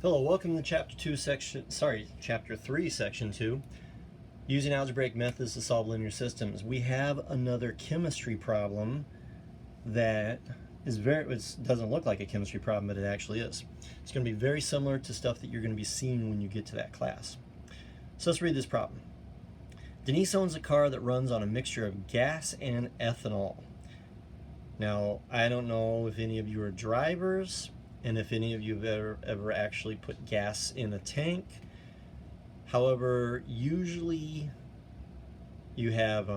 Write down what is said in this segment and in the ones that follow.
Hello, welcome to chapter 3, section 2, using algebraic methods to solve linear systems. We have another chemistry problem that is it doesn't look like a chemistry problem, but it actually is. It's going to be very similar to stuff that you're going to be seeing when you get to that class. So let's read this problem. Denise owns a car that runs on a mixture of gas and ethanol. Now, I don't know if any of you are drivers, and if any of you have ever actually put gas in a tank. However, usually you have,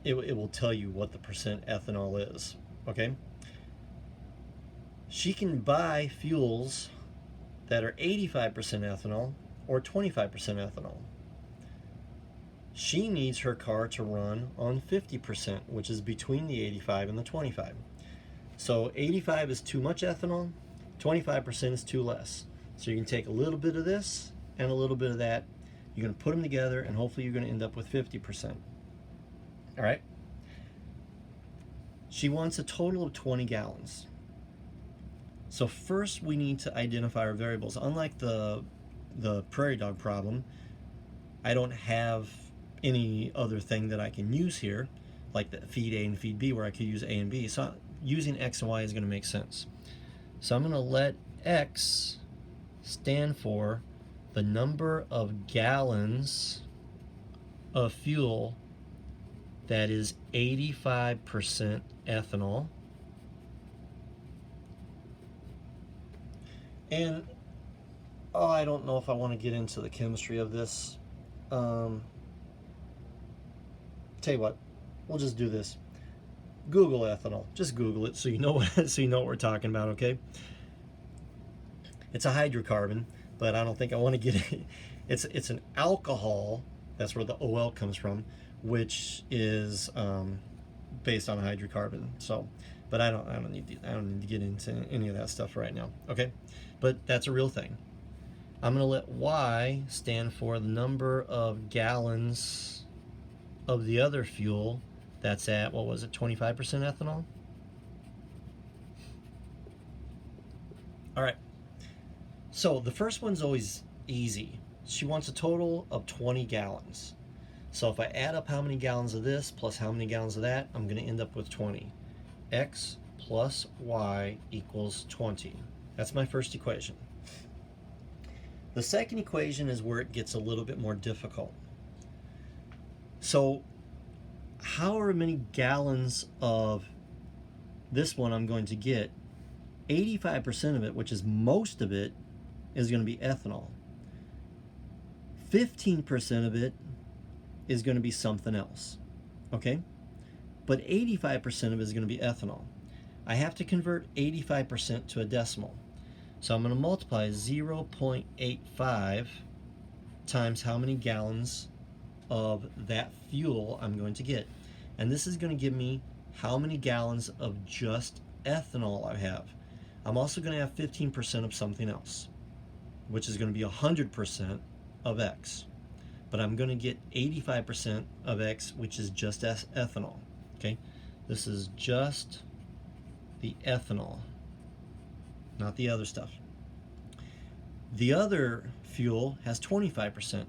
it will tell you what the percent ethanol is, okay? She can buy fuels that are 85% ethanol or 25% ethanol. She needs her car to run on 50%, which is between the 85 and the 25. So 85 is too much ethanol, 25% is too less. So you can take a little bit of this and a little bit of that. You're going to put them together, and hopefully you're going to end up with 50%. All right? She wants a total of 20 gallons. So first we need to identify our variables. Unlike the prairie dog problem, I don't have any other thing that I can use here, like the feed A and feed B, where I could use A and B. So using X and Y is going to make sense. So I'm going to let X stand for the number of gallons of fuel that is 85% ethanol. And, I don't know if I want to get into the chemistry of this. Tell you what, we'll just do this. Google ethanol. Just Google it so you know what we're talking about, okay? It's a hydrocarbon, but I don't think I want to get it. It's an alcohol. That's where the OL comes from, which is based on a hydrocarbon. So, but I don't need to get into any of that stuff right now, okay? But that's a real thing. I'm going to let Y stand for the number of gallons of the other fuel. That's at, what was it, 25% ethanol? All right. So the first one's always easy. She wants a total of 20 gallons. So if I add up how many gallons of this plus how many gallons of that, I'm going to end up with 20. X plus Y equals 20. That's my first equation. The second equation is where it gets a little bit more difficult. So however many gallons of this one I'm going to get, 85% of it, which is most of it, is going to be ethanol. 15% of it is going to be something else, okay? But 85% of it is going to be ethanol. I have to convert 85% to a decimal. So I'm going to multiply 0.85 times how many gallons of that fuel I'm going to get. And this is going to give me how many gallons of just ethanol I have. I'm also going to have 15% of something else, which is going to be 100% of X. But I'm going to get 85% of X, which is just ethanol. Okay? This is just the ethanol, not the other stuff. The other fuel has 25%.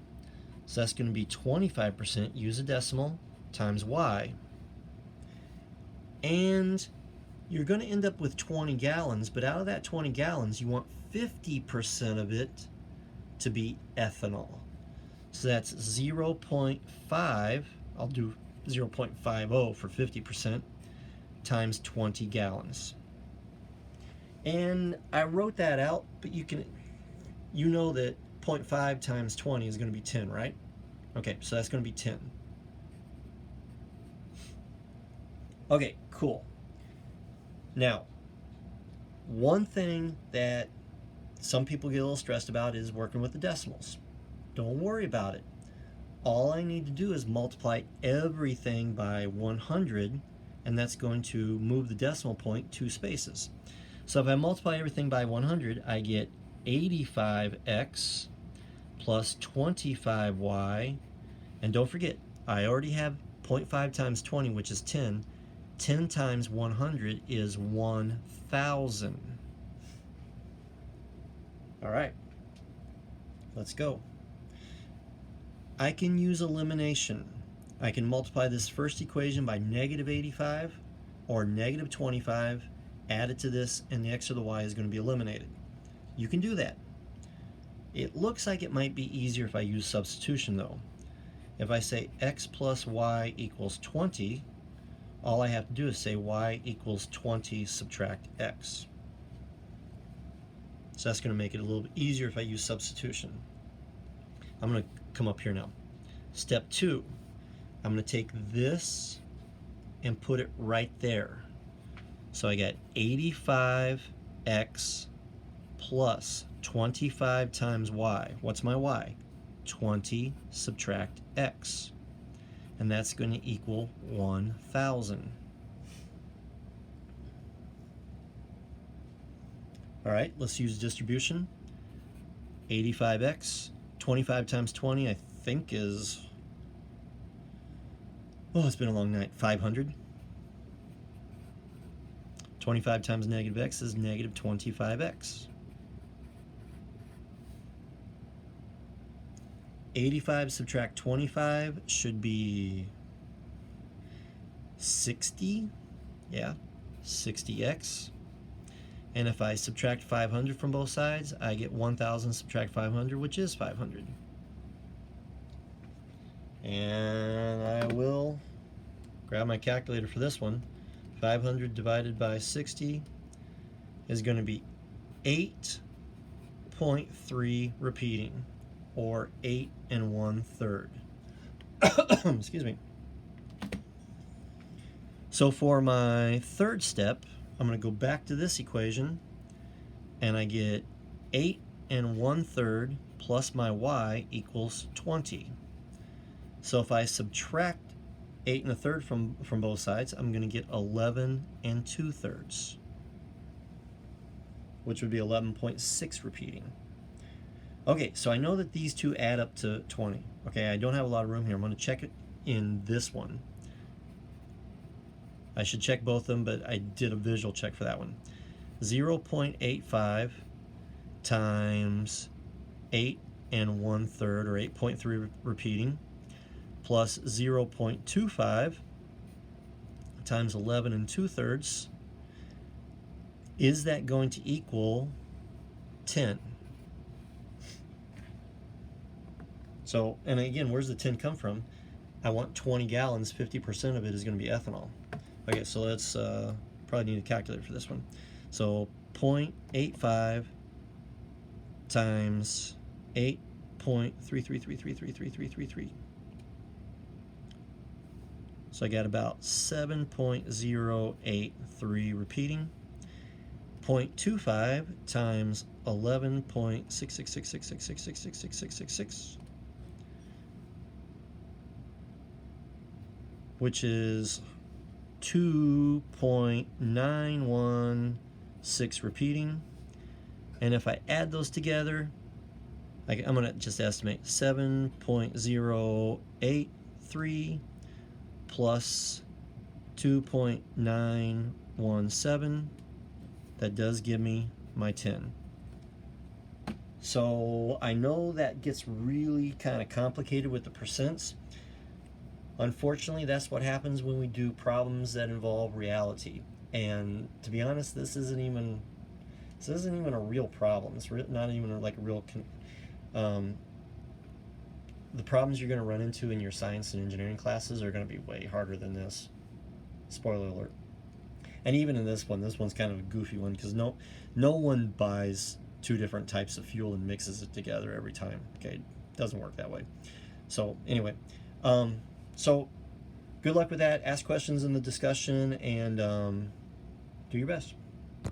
So that's going to be 25%, use a decimal, times Y. And you're going to end up with 20 gallons, but out of that 20 gallons, you want 50% of it to be ethanol. So that's 0.5, I'll do 0.50 for 50%, times 20 gallons. And I wrote that out, but you know that 0.5 times 20 is going to be 10, right? Okay, so that's going to be 10. Okay, cool. Now, one thing that some people get a little stressed about is working with the decimals. Don't worry about it. All I need to do is multiply everything by 100, and that's going to move the decimal point 2 spaces. So if I multiply everything by 100, I get 85x plus 25y, and don't forget, I already have 0.5 times 20, which is 10. 10 times 100 is 1,000. All right, let's go. I can use elimination. I can multiply this first equation by negative 85 or negative 25, add it to this, and the x or the y is going to be eliminated. You can do that. It looks like it might be easier if I use substitution though. If I say x plus y equals 20, all I have to do is say y equals 20 subtract x. So that's going to make it a little bit easier if I use substitution. I'm going to come up here now. Step 2, I'm going to take this and put it right there. So I got 85x plus 25 times y. What's my y? 20 subtract x. And that's going to equal 1,000. All right, let's use distribution. 85x, 25 times 20, I think is, oh, it's been a long night, 500. 25 times negative x is negative 25x. 85 subtract 25 should be 60. Yeah, 60x. And if I subtract 500 from both sides, I get 1,000 subtract 500, which is 500. And I will grab my calculator for this one. 500 divided by 60 is going to be 8.3 repeating, or 8 1/3. Excuse me. So for my third step, I'm going to go back to this equation, and I get 8 1/3 plus my y equals 20. So if I subtract 8 1/3 from both sides, I'm going to get 11 2/3, which would be 11.6 repeating. Okay, so I know that these two add up to 20. Okay, I don't have a lot of room here. I'm going to check it in this one. I should check both of them, but I did a visual check for that one. 0.85 times 8 1/3, or 8.3 repeating, plus 0.25 times 11 2/3. Is that going to equal 10? So, and again, where's the 10 come from? I want 20 gallons, 50% of it is going to be ethanol. Okay, so let's probably need a calculator for this one. So 0.85 times 8.333333333. So I got about 7.083 repeating. 0.25 times 11.66666666666, which is 2.916 repeating. And if I add those together, I'm going to just estimate 7.083 plus 2.917. That does give me my 10. So I know that gets really kind of complicated with the percents. Unfortunately, that's what happens when we do problems that involve reality. And to be honest, this isn't even a real problem. It's not even like a real. The problems you're going to run into in your science and engineering classes are going to be way harder than this. Spoiler alert. And even in this one's kind of a goofy one, because no one buys two different types of fuel and mixes it together every time. Okay, it doesn't work that way. So anyway. So good luck with that. Ask questions in the discussion, and do your best.